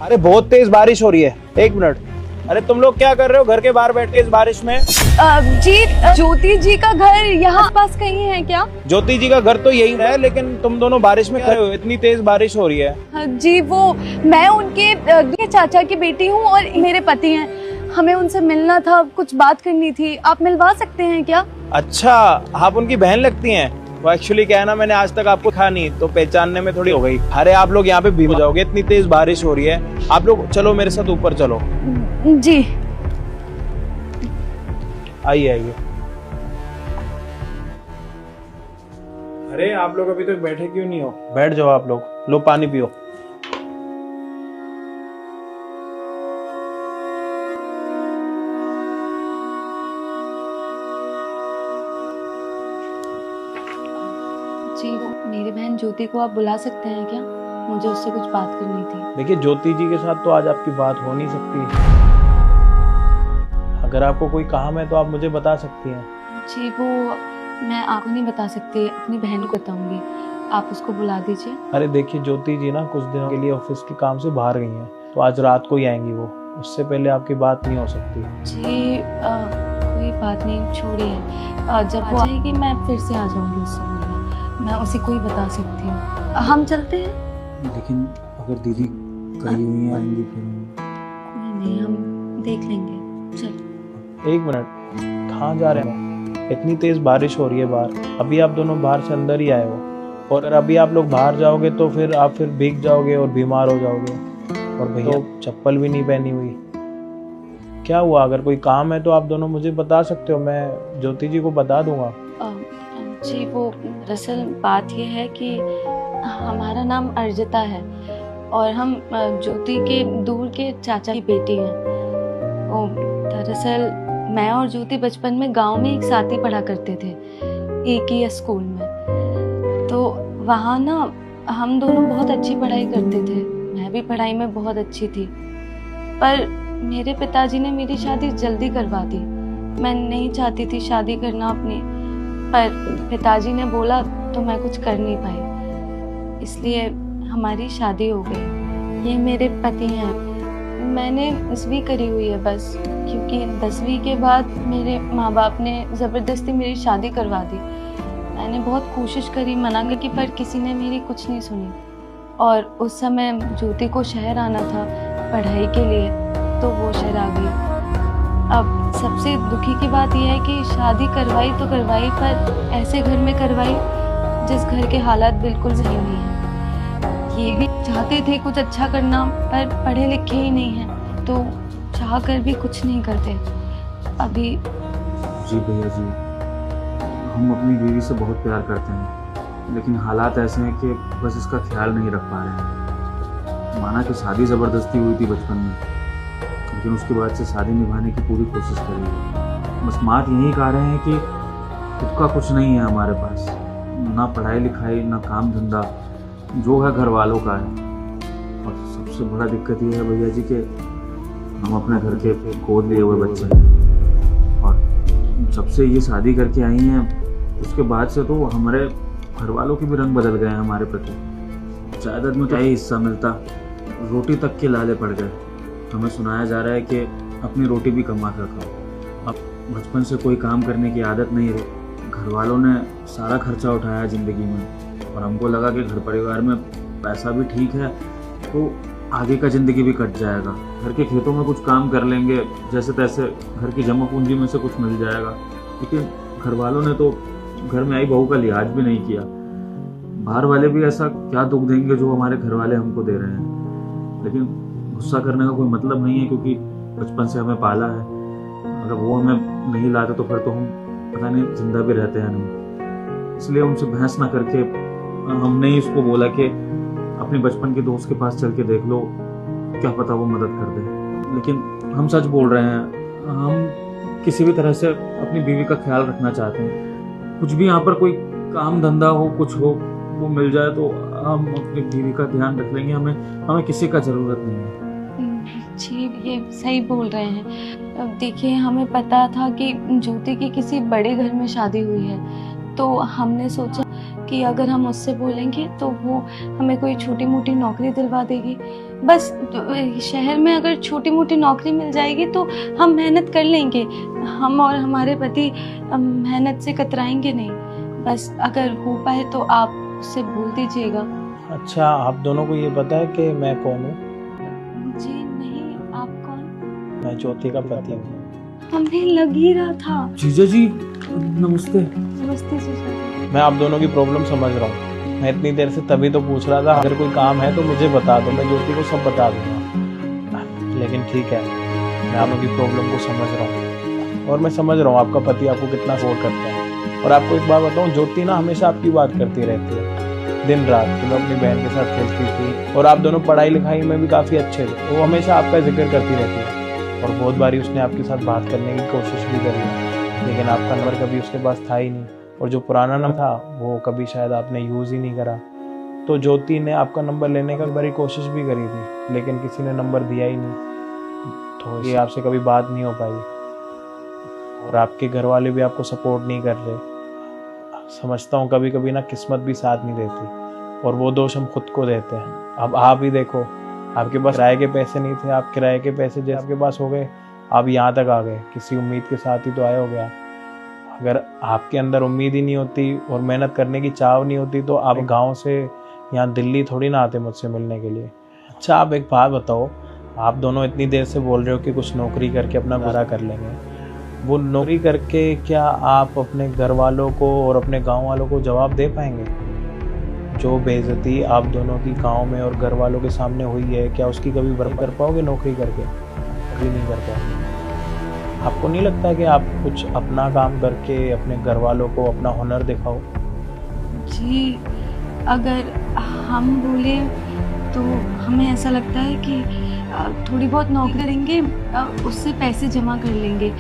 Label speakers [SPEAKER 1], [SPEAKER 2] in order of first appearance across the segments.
[SPEAKER 1] अरे बहुत तेज बारिश हो रही है, एक मिनट। अरे तुम लोग क्या कर रहे हो घर के बाहर बैठ के इस बारिश में?
[SPEAKER 2] जी ज्योति जी का घर यहाँ पास कहीं है क्या?
[SPEAKER 1] ज्योति जी का घर तो यही है, लेकिन तुम दोनों बारिश में खड़े हो, इतनी तेज बारिश हो रही है।
[SPEAKER 2] जी वो मैं उनके चाचा की बेटी हूँ और मेरे पति हैं। हमें उनसे मिलना था, कुछ बात करनी थी। आप मिलवा सकते हैं क्या?
[SPEAKER 1] अच्छा, आप उनकी बहन लगती हैं। वो एक्चुअली क्या है ना, मैंने आज तक आपको खा नहीं तो पहचानने में थोड़ी हो गई। अरे आप लोग यहाँ पे भीग जाओगे, इतनी तेज बारिश हो रही है। आप लोग चलो मेरे साथ ऊपर चलो।
[SPEAKER 2] जी
[SPEAKER 1] आइए आइए। अरे आप लोग अभी तक बैठे क्यों नहीं हो? बैठ जाओ आप लोग, लो पानी पियो।
[SPEAKER 2] जी वो मेरी बहन ज्योति को आप बुला सकते हैं क्या? मुझे उससे कुछ बात करनी थी।
[SPEAKER 1] देखिए ज्योति जी के साथ तो आज आपकी बात हो नहीं सकती। अगर आपको कोई काम है तो आप मुझे बता सकती हैं।
[SPEAKER 2] जी वो मैं आपको नहीं बता सकती, अपनी बहन को बताऊंगी। आप उसको बुला दीजिए।
[SPEAKER 1] अरे देखिए ज्योति जी ना कुछ दिनों के लिए ऑफिस के काम से बाहर गई हैं, तो आज रात को ही आएंगी वो। उससे पहले आपकी बात नहीं हो सकती।
[SPEAKER 2] जी कोई बात नहीं, छोड़िए। जब वो आएगी मैं फिर से आ जाऊंगी उससे मिलने। मैं उसी को ही बता सकती हूँ। हम चलते हैं।
[SPEAKER 3] लेकिन अगर दीदी कहीं हुई आएंगी फिर?
[SPEAKER 2] कोई नहीं, हम देख लेंगे। चल
[SPEAKER 1] एक मिनट, कहाँ जा रहे हैं? इतनी तेज बारिश हो रही है बाहर, अभी आप दोनों बाहर से अंदर ही आए हो, और अगर अभी आप लोग बाहर जाओगे तो फिर आप भीग जाओगे और बीमार हो जाओगे। और भैया तो चप्पल भी नहीं पहनी हुई। क्या हुआ? अगर कोई काम है तो आप दोनों मुझे बता सकते हो, मैं ज्योति जी को बता दूंगा।
[SPEAKER 2] जी वो दरअसल बात ये है कि हमारा नाम अर्जिता है और हम ज्योति के दूर के चाचा की बेटी हैं। दरअसल मैं और ज्योति बचपन में गांव में एक साथ ही पढ़ा करते थे, एक ही स्कूल में। तो वहाँ ना हम दोनों बहुत अच्छी पढ़ाई करते थे। मैं भी पढ़ाई में बहुत अच्छी थी, पर मेरे पिताजी ने मेरी शादी जल्दी करवा दी। मैं नहीं चाहती थी शादी करना अपनी, पर पिताजी ने बोला तो मैं कुछ कर नहीं पाई, इसलिए हमारी शादी हो गई। ये मेरे पति हैं। मैंने 10वीं करी हुई है बस, क्योंकि 10वीं के बाद मेरे माँ बाप ने ज़बरदस्ती मेरी शादी करवा दी। मैंने बहुत कोशिश करी मना करके, पर किसी ने मेरी कुछ नहीं सुनी। और उस समय ज्योति को शहर आना था पढ़ाई के लिए, तो वो शहर आ गई। अब सबसे दुखी की बात यह है कि शादी करवाई तो करवाई, पर ऐसे घर में करवाई जिस घर के हालात बिल्कुल सही नहीं है। ये भी चाहते थे कुछ अच्छा करना, पर पढ़े लिखे ही नहीं हैं, तो चाह कर भी कुछ नहीं करते। अभी
[SPEAKER 3] जी भैया जी, हम अपनी बीवी से बहुत प्यार करते हैं, लेकिन हालात ऐसे हैं कि बस इसका ख्याल नहीं रख पा रहे हैं। माना कि शादी ज़बरदस्ती हुई थी बचपन में, लेकिन उसके बाद से शादी निभाने की पूरी कोशिश करी है। बस बात यही कह रहे हैं कि खुद का कुछ नहीं है हमारे पास, ना पढ़ाई लिखाई ना काम धंधा, जो है घर वालों का है। और सबसे बड़ा दिक्कत ये है भैया जी कि हम अपने घर के गोद लिए हुए बच्चे हैं, और जब से ये शादी करके आई हैं उसके बाद से तो हमारे घर वालों के भी रंग बदल गए हैं हमारे प्रति। जायदाद में क्या ही हिस्सा मिलता, रोटी तक के लाले पड़ गए। हमें सुनाया जा रहा है कि अपनी रोटी भी कमा कर खाओ। अब बचपन से कोई काम करने की आदत नहीं रही। घर वालों ने सारा खर्चा उठाया ज़िंदगी में, और हमको लगा कि घर परिवार में पैसा भी ठीक है तो आगे का ज़िंदगी भी कट जाएगा। घर के खेतों में कुछ काम कर लेंगे, जैसे तैसे घर की जमा पूंजी में से कुछ मिल जाएगा। लेकिन घर वालों ने तो घर में आई बहू का लिहाज भी नहीं किया। बाहर वाले भी ऐसा क्या दुख देंगे जो हमारे घर वाले हमको दे रहे हैं। लेकिन गुस्सा करने का कोई मतलब नहीं है, क्योंकि बचपन से हमें पाला है। अगर वो हमें नहीं लाते तो फिर तो हम पता नहीं जिंदा भी रहते हैं नहीं। इसलिए उनसे बहस ना करके हमने ही उसको बोला कि अपने बचपन के दोस्त के पास चल के देख लो, क्या पता वो मदद कर दे। लेकिन हम सच बोल रहे हैं, हम किसी भी तरह से अपनी बीवी का ख्याल रखना चाहते हैं। कुछ भी यहाँ पर कोई काम धंधा हो, कुछ हो, वो मिल जाए तो हम अपनी बीवी का ध्यान रख लेंगे। हमें किसी का ज़रूरत नहीं है।
[SPEAKER 2] जी ये सही बोल रहे हैं। अब देखिए हमें पता था कि ज्योति की किसी बड़े घर में शादी हुई है, तो हमने सोचा कि अगर हम उससे बोलेंगे तो वो हमें कोई छोटी मोटी नौकरी दिलवा देगी। बस शहर में अगर छोटी मोटी नौकरी मिल जाएगी तो हम मेहनत कर लेंगे, हम और हमारे पति मेहनत से कतराएंगे नहीं। बस अगर हो पाए तो आप उससे बोल दीजिएगा।
[SPEAKER 1] अच्छा, आप दोनों को ये पता है कि मैं कौन हूँ?
[SPEAKER 2] जी नहीं, आप कौन?
[SPEAKER 1] मैं ज्योति का पति हूँ।
[SPEAKER 2] हमें लग ही रहा था।
[SPEAKER 3] जीजा जी नमस्ते।
[SPEAKER 2] नमस्ते जीजा जी।
[SPEAKER 1] मैं आप दोनों की प्रॉब्लम समझ रहा हूँ। मैं इतनी देर से तभी तो पूछ रहा था, अगर कोई काम है तो मुझे बता दो, मैं ज्योति को सब बता दूंगा। लेकिन ठीक है, मैं आप लोगों की प्रॉब्लम को समझ रहा हूँ और मैं समझ रहा हूँ आपका पति आपको कितना सपोर्ट करता है। और आपको एक बात बताऊँ, ज्योति ना हमेशा आपकी बात करती रहती है दिन रात, कि मैं अपनी बहन के साथ खेलती थी और आप दोनों पढ़ाई लिखाई में भी काफ़ी अच्छे थे। वो हमेशा आपका जिक्र करती रहती है और बहुत बारी उसने आपके साथ बात करने की कोशिश भी करी है, लेकिन आपका नंबर कभी उसके पास था ही नहीं और जो पुराना नंबर था वो कभी शायद आपने यूज़ ही नहीं करा। तो ज्योति ने आपका नंबर लेने का बड़ी कोशिश भी करी थी, लेकिन किसी ने नंबर दिया ही नहीं, तो ये आपसे कभी बात नहीं हो पाई और आपके घर वाले भी आपको सपोर्ट नहीं कर रहे। समझता हूँ कभी कभी ना किस्मत भी साथ नहीं देती और वो दोष हम खुद को देते हैं। अब आप ही देखो, आपके पास किराए के पैसे नहीं थे, आप किराए के पैसे जैसे आपके पास हो गए, आप यहाँ तक आ गए, किसी उम्मीद के साथ ही तो आए हो गया। अगर आपके अंदर उम्मीद ही नहीं होती और मेहनत करने की चाह नहीं होती तो आप गांव से यहाँ दिल्ली थोड़ी ना आते मुझसे मिलने के लिए। अच्छा, आप एक बात बताओ, आप दोनों इतनी देर से बोल रहे हो कि कुछ नौकरी करके अपना गुजारा कर लेंगे, वो नौकरी करके क्या आप अपने घर वालों को और अपने गांव वालों को जवाब दे पाएंगे? जो बेइज्जती आप दोनों की गांव में और घर वालों के सामने हुई है, क्या उसकी कभी भरपाई कर पाओगे नौकरी करके? कभी नहीं कर पाओगे। आपको नहीं लगता कि आप कुछ अपना काम करके अपने घर वालों को अपना हुनर दिखाओ?
[SPEAKER 2] जी, अगर हम बोले तो हमें ऐसा लगता है कि थोड़ी बहुत नौकरी करेंगे, उससे पैसे जमा कर लेंगे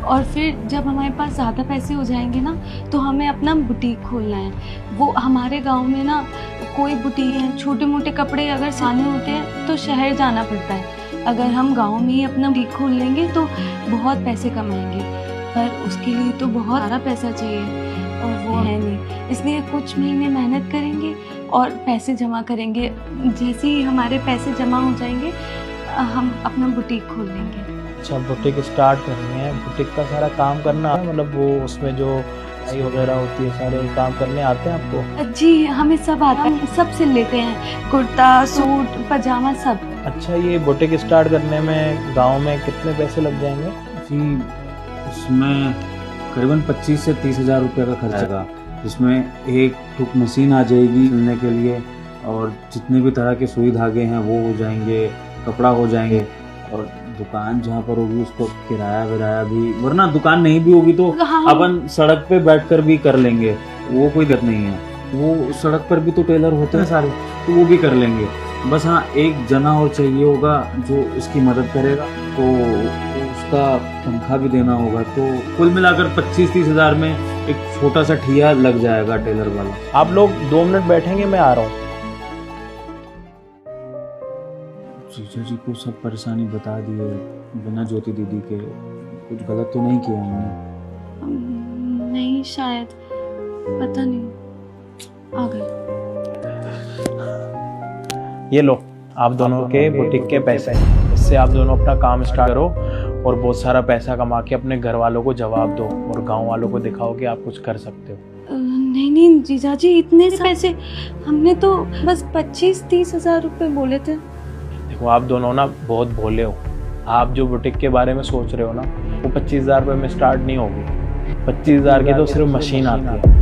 [SPEAKER 2] और फिर जब हमारे पास ज़्यादा पैसे हो जाएंगे ना तो हमें अपना बुटीक खोलना है। वो हमारे गांव में ना कोई बुटीक है, छोटे मोटे कपड़े अगर सिलाने होते हैं तो शहर जाना पड़ता है। अगर हम गांव में ही अपना बुटीक खोल लेंगे तो बहुत पैसे कमाएंगे, पर उसके लिए तो बहुत सारा पैसा चाहिए और वो है नहीं। इसलिए कुछ महीने मेहनत करेंगे और पैसे जमा करेंगे। जैसे ही हमारे पैसे जमा हो जाएंगे हम अपना बुटीक खोल लेंगे।
[SPEAKER 1] अच्छा, बुटीक स्टार्ट करनी है, बुटीक का सारा काम करना है, मतलब वो उसमें जो सिलाई वगैरह होती है सारे काम करने आते हैं आपको?
[SPEAKER 2] जी, हमें सब आता है, सब सिल लेते हैं, कुर्ता, सूट, पजामा सब।
[SPEAKER 1] अच्छा, ये बुटीक स्टार्ट करने में गांव में कितने पैसे लग जाएंगे?
[SPEAKER 3] जी उसमें करीबन 25 से 30 हज़ार रुपये का खर्च आएगा, जिसमें एक ठुक मशीन आ जाएगी सिलने के लिए और जितने भी तरह के सुई धागे हैं वो हो जाएंगे, कपड़ा हो जाएंगे और दुकान जहाँ पर होगी उसको किराया विराया भी, वरना दुकान नहीं भी होगी तो अपन सड़क पे बैठकर भी कर लेंगे, वो कोई दिक्कत नहीं है। वो सड़क पर भी तो टेलर होते हैं सारे, तो वो भी कर लेंगे। बस हाँ, एक जना और चाहिए होगा जो इसकी मदद करेगा, तो उसका तनख्वाह भी देना होगा। तो कुल मिलाकर 25-30 हज़ार में एक छोटा सा ठिया लग जाएगा टेलर वाला।
[SPEAKER 1] आप लोग 2 मिनट बैठेंगे, मैं आ रहा हूँ।
[SPEAKER 3] जीजा जी को सब परेशानी बता दी है बिना ज्योति दीदी के। कुछ गलत तो नहीं किया हमने?
[SPEAKER 2] नहीं, शायद, पता नहीं, आ गए।
[SPEAKER 1] ये लो आप दोनों के बुटीक के पैसे, इससे आप दोनों अपना काम स्टार्ट करो और बहुत सारा पैसा कमा के अपने घर वालों को जवाब दो और गांव वालों को दिखाओ कि आप कुछ कर सकते हो।
[SPEAKER 2] नहीं नहीं जीजा जी, इतने पैसे हमने तो बस 25-30 हज़ार रुपये बोले थे।
[SPEAKER 1] देखो, आप दोनों ना बहुत भोले हो। आप जो बुटीक के बारे में सोच रहे हो ना, वो 25,000 रुपये में स्टार्ट नहीं होगी। 25,000 की तो सिर्फ मशीन आती है,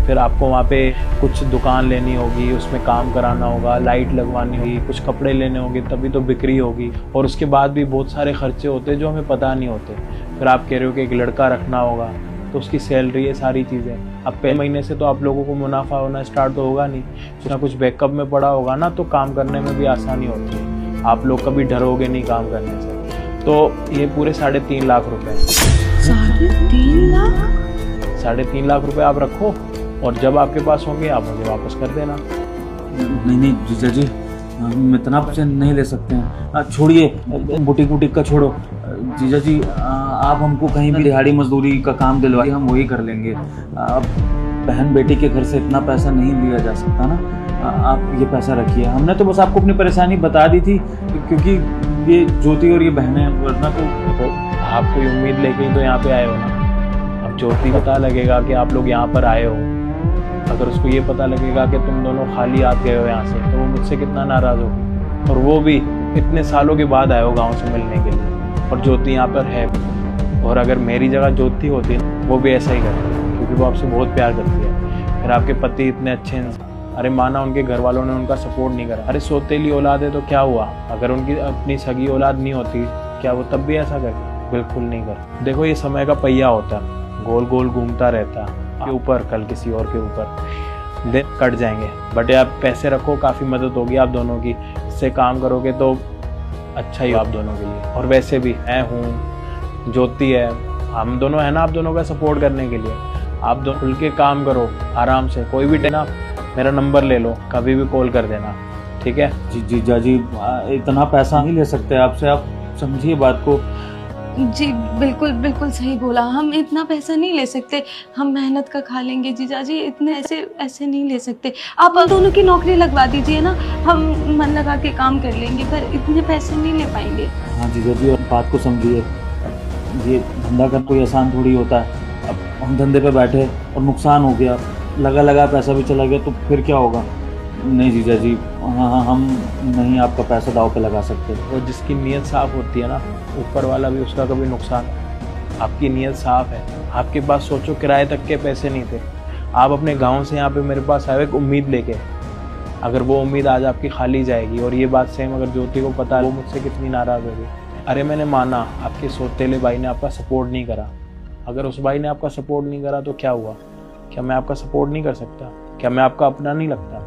[SPEAKER 1] फिर आपको वहाँ पे कुछ दुकान लेनी होगी, उसमें काम कराना होगा, लाइट लगवानी होगी, कुछ कपड़े लेने होंगे, तभी तो बिक्री होगी। और उसके बाद भी बहुत सारे खर्चे होते हैं जो हमें पता नहीं होते। फिर आप कह रहे हो कि एक लड़का रखना होगा, तो उसकी सैलरी है, सारी चीज़ें। अब पहले महीने से तो आप लोगों को मुनाफा होना स्टार्ट तो होगा नहीं, कुछ ना कुछ बैकअप में पड़ा होगा ना, तो काम करने में भी आसानी होती है। आप लोग कभी डरोगे नहीं काम करने से। तो ये पूरे 3.5 लाख रुपए।
[SPEAKER 2] 3.5 लाख?
[SPEAKER 3] 3.5 लाख रुपए आप रखो और जब आपके पास होंगे आप मुझे वापस कर देना। नहीं नहीं जीजा जी, हम इतना पैसे नहीं ले सकते हैं। छोड़िए, बुटीक का छोड़ो जीजा जी, आप हमको कहीं भी दिहाड़ी मजदूरी का काम दिलवाइए, हम वही कर लेंगे। आप बहन बेटी के घर से इतना पैसा नहीं लिया जा सकता ना। आप ये पैसा रखिए। हमने तो बस आपको अपनी परेशानी बता दी थी, क्योंकि ये ज्योति और ये बहनें, वरना तो
[SPEAKER 1] आप कोई उम्मीद लेके ही तो यहाँ पे आए हो ना। अब ज्योति पता लगेगा कि आप लोग यहाँ पर आए हो, अगर उसको ये पता लगेगा कि तुम दोनों खाली हाथ गए हो यहाँ से, तो वो मुझसे कितना नाराज़ होगी। और वो भी इतने सालों के बाद आए हो गाँव से मिलने के लिए, और ज्योति यहाँ पर है। और अगर मेरी जगह ज्योति होती ना, वो भी ऐसा ही करती, क्योंकि वो आपसे बहुत प्यार करती है। फिर आपके पति इतने अच्छे इंसान, अरे माना उनके घर वालों ने उनका सपोर्ट नहीं करा, अरे सौतेली औलाद है तो क्या हुआ, अगर उनकी अपनी सगी औलाद नहीं होती क्या वो तब भी ऐसा करते? बिल्कुल नहीं करते। देखो ये समय का पहिया होता है, गोल गोल घूमता रहता है, के ऊपर कल किसी और के ऊपर दिन कट जाएंगे। बट आप पैसे रखो, काफ़ी मदद होगी आप दोनों की, इससे काम करोगे तो अच्छा ही आप दोनों के लिए। और वैसे भी मैं हूँ, ज्योति है, हम दोनों है ना आप दोनों का सपोर्ट करने के लिए। आप दोनों खुल के काम करो आराम से, कोई भी ना मेरा नंबर ले लो, कभी भी कॉल कर देना, ठीक है?
[SPEAKER 3] जी जीजा जी, इतना पैसा नहीं ले सकते आपसे, आप समझिए बात को।
[SPEAKER 2] जी बिल्कुल बिल्कुल सही बोला, हम इतना पैसा नहीं ले सकते, हम मेहनत का खा लेंगे जीजा जी, इतने ऐसे नहीं ले सकते। आप दोनों की नौकरी लगवा दीजिए ना, हम मन लगा के काम कर लेंगे, पर इतने पैसे नहीं ले पाएंगे।
[SPEAKER 3] हाँ जीजा जी, और बात को समझिए, ये धंधा करना कोई आसान थोड़ी होता है। अब हम धंधे पे बैठे और नुकसान हो गया, लगा पैसा भी चला गया, तो फिर क्या होगा? नहीं जीजा जी, हाँ हम नहीं आपका पैसा दाव पे लगा सकते।
[SPEAKER 1] और जिसकी नीयत साफ होती है ना, ऊपर वाला भी उसका कभी नुकसान। आपकी नीयत साफ है, आपके पास सोचो किराए तक के पैसे नहीं थे, आप अपने गांव से यहाँ पे मेरे पास आए एक उम्मीद लेके। अगर वो उम्मीद आज आपकी खाली जाएगी, और ये बात सेम अगर ज्योति को पता है, वो मुझसे कितनी नाराज़ होगी। अरे मैंने माना आपके सौतेले भाई ने आपका सपोर्ट नहीं करा, अगर उस भाई ने आपका सपोर्ट नहीं करा तो क्या हुआ? क्या मैं आपका सपोर्ट नहीं कर सकता? क्या मैं आपका अपना नहीं लगता?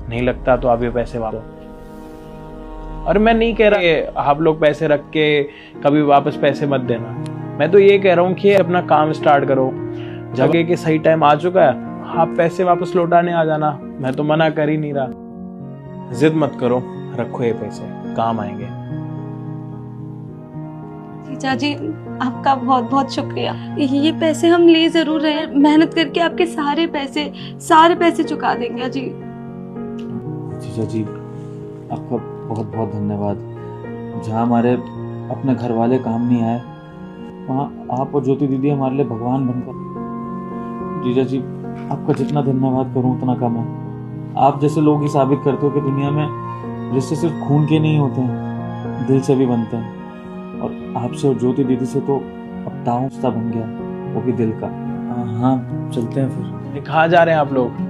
[SPEAKER 1] नहीं लगता तो आप ये पैसे वापस। और मैं नहीं कह रहा कि आप लोग पैसे रख के कभी वापस पैसे मत देना, मैं तो ये कह रहा हूँ कि अपना काम स्टार्ट करो, जगह के सही टाइम आ चुका है, आप पैसे वापस लौटाने आ जाना, मैं तो मना कर ही नहीं रहा। जिद मत करो, रखो ये पैसे, काम आएंगे।
[SPEAKER 2] जीजा जी आपका बहुत बहुत शुक्रिया, ये पैसे हम ले जरूर रहे हैं, मेहनत करके आपके सारे पैसे चुका देंगे। जी
[SPEAKER 3] जीजा जी, आपका बहुत बहुत धन्यवाद। जहाँ हमारे अपने घर वाले काम नहीं आए, वहाँ आप और ज्योति दीदी हमारे लिए भगवान बनकर। जीजा जी, आपका जितना धन्यवाद करूँ उतना कम है। आप जैसे लोग ही साबित करते हो कि दुनिया में रिश्ते सिर्फ खून के नहीं होते हैं, दिल से भी बनते हैं। और आपसे और ज्योति दीदी से तो अब ताऊ रिश्ता बन गया, वो भी दिल का। हाँ चलते हैं फिर।
[SPEAKER 1] कहाँ जा रहे हैं आप लोग?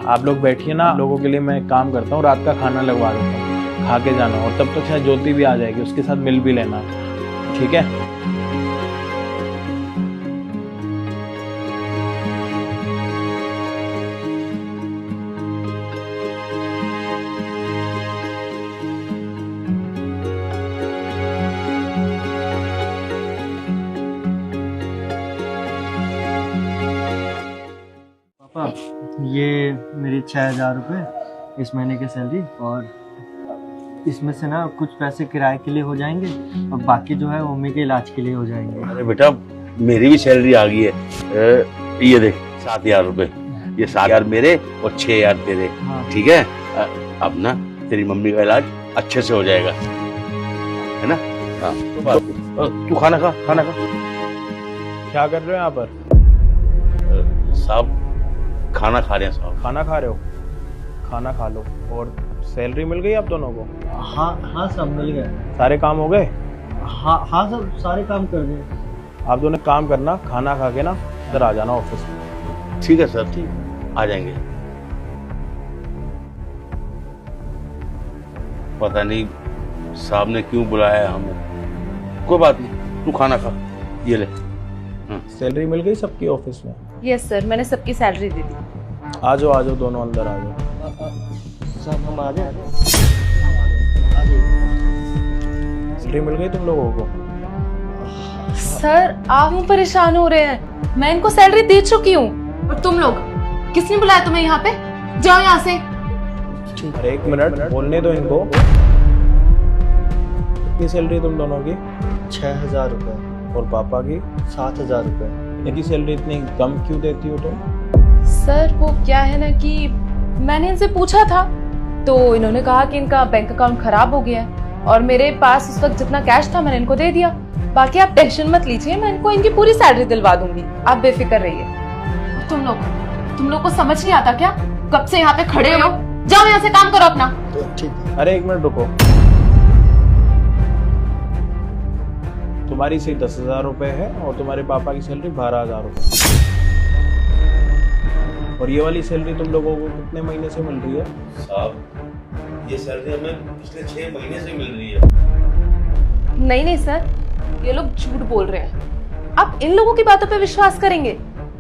[SPEAKER 1] आप लोग बैठिए ना, लोगों के लिए मैं काम करता हूँ, रात का खाना लगवा देता हूँ, खा के जाना। और तब तक शायद ज्योति भी आ जाएगी, उसके साथ मिल भी लेना, ठीक है?
[SPEAKER 4] पापा, ये मेरी 6,000 रुपये इस महीने की सैलरी, और इसमें से ना कुछ पैसे किराए के लिए हो जाएंगे, और बाकी जो है मम्मी के इलाज के लिए हो जाएंगे।
[SPEAKER 5] अरे बेटा, मेरी भी सैलरी आ गई है। ये देख 7,000 रुपए, ये 7,000 मेरे और 6,000 तेरे।
[SPEAKER 4] हाँ।
[SPEAKER 5] ठीक है? अब ना तेरी मम्मी का इलाज अच्छे से हो जाएगा, है ना? हाँ तू खाना खा।
[SPEAKER 1] क्या कर रहे हो यहाँ पर?
[SPEAKER 5] साहब खाना खा रहे हैं साहब।
[SPEAKER 1] खाना खा रहे हो? खाना खा लो। और सैलरी मिल गई आप दोनों को?
[SPEAKER 4] हाँ सब मिल गए।
[SPEAKER 1] सारे काम हो गए?
[SPEAKER 4] हाँ सब सारे काम कर दिए।
[SPEAKER 1] आप दोनों काम करना, खाना खा के ना इधर आ जाना ऑफिस में।
[SPEAKER 5] ठीक है सर, ठीक आ जाएंगे। पता नहीं साहब ने क्यों बुलाया है हमें। कोई बात नहीं, तू खाना खा, ये ले।
[SPEAKER 1] सैलरी मिल गई सबकी ऑफिस में?
[SPEAKER 6] यस सर, मैंने सबकी सैलरी दे दी।
[SPEAKER 1] आ जाओ दोनों अंदर आ जाओ।
[SPEAKER 4] सब हम आ गए।
[SPEAKER 1] सैलरी मिल गई तुम लोगों को?
[SPEAKER 6] सर आप क्यों परेशान हो रहे हैं? मैं इनको सैलरी दे चुकी हूँ। और तुम लोग, किसने बुलाया तुम्हें यहाँ पे? जाओ यहाँ से।
[SPEAKER 1] अरे एक मिनट बोलने दो इनको। कितनी सैलरी तुम दोनों की?
[SPEAKER 4] 6,000 रुपये।
[SPEAKER 1] और पापा की?
[SPEAKER 4] 7,000 रुपये।
[SPEAKER 1] इनकी सैलरी इतनी कम क्यों देती हो तुम?
[SPEAKER 6] सर वो क्या है ना कि मैंने इनसे पूछा था तो इन्होंने कहा कि इनका बैंक अकाउंट खराब हो गया है और मेरे पास उस वक्त जितना कैश था मैंने इनको दे दिया। बाकी आप टेंशन मत लीजिए, मैं इनको इनकी पूरी सैलरी दिलवा दूंगी, आप बेफिक्र रहिए। तुम लोग को समझ नहीं आता क्या? कब से यहाँ पे खड़े हो? जाओ यहाँ से काम करो अपना।
[SPEAKER 1] अरे एक मिनट रुको, तुम्हारी सही 10,000 रुपए है और तुम्हारे पापा की सैलरी 12,000 रुपए, और ये वाली सैलरी तुम लोगों को कितने महीने से मिल रही है?
[SPEAKER 5] साहब ये सैलरी हमें पिछले 6 महीने से मिल रही है।
[SPEAKER 6] नहीं सर, ये लोग झूठ बोल रहे हैं। आप इन लोगों की बातों पे विश्वास करेंगे?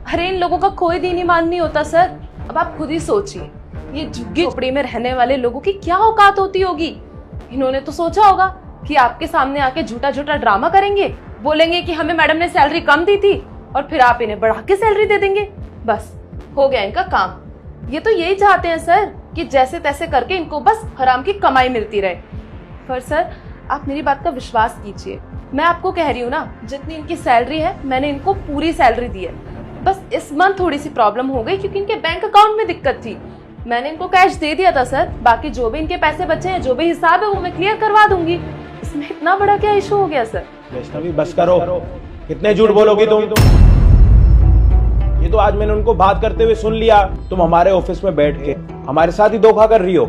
[SPEAKER 6] अरे इन लोगों का कोई दीन ईमान नहीं होता सर। अब आप खुद ही सोचिए, ये झुग्गी झोपड़ी में रहने वाले लोगों की क्या औकात होती होगी। इन्होंने तो सोचा होगा कि आपके सामने आके झूठा झूठा ड्रामा करेंगे, बोलेंगे कि हमें मैडम ने सैलरी कम दी थी और फिर आप इन्हें बढ़ा के सैलरी दे देंगे, बस हो गया इनका काम। ये तो यही चाहते हैं सर कि जैसे तैसे करके इनको बस हराम की कमाई मिलती रहे। पर सर आप मेरी बात का विश्वास कीजिए, मैं आपको कह रही हूँ ना, जितनी इनकी सैलरी है मैंने इनको पूरी सैलरी दी है। बस इस मंथ थोड़ी सी प्रॉब्लम हो गई क्योंकि इनके बैंक अकाउंट में दिक्कत थी। मैंने इनको कैश दे दिया था सर, बाकी जो भी इनके पैसे बचे हैं, जो भी हिसाब है वो मैं क्लियर करवा दूंगी। इसमें इतना बड़ा क्या इशू हो गया सर?
[SPEAKER 1] वैष्णवी बस करो, कितने झूठ बोलोगी तुम? ये तो आज मैंने उनको बात करते हुए सुन लिया। तुम हमारे ऑफिस में बैठ के हमारे साथ ही धोखा कर रही हो,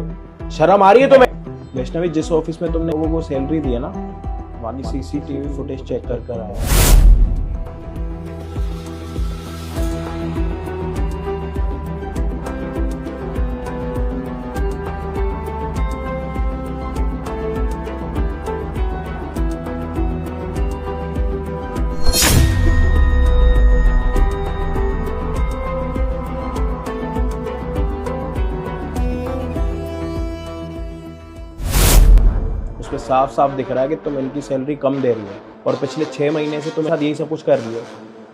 [SPEAKER 1] शर्म आ रही है तुम्हें? वैष्णवी जिस ऑफिस में तुमने लोगों को सैलरी दी है ना, वहां की सीसीटीवी फुटेज चेक कर आया। उसमें साफ साफ दिख रहा है कि तुम इनकी सैलरी कम दे रही हो और पिछले 6 महीने से तुम्हारे साथ यही सब कुछ कर रही हो।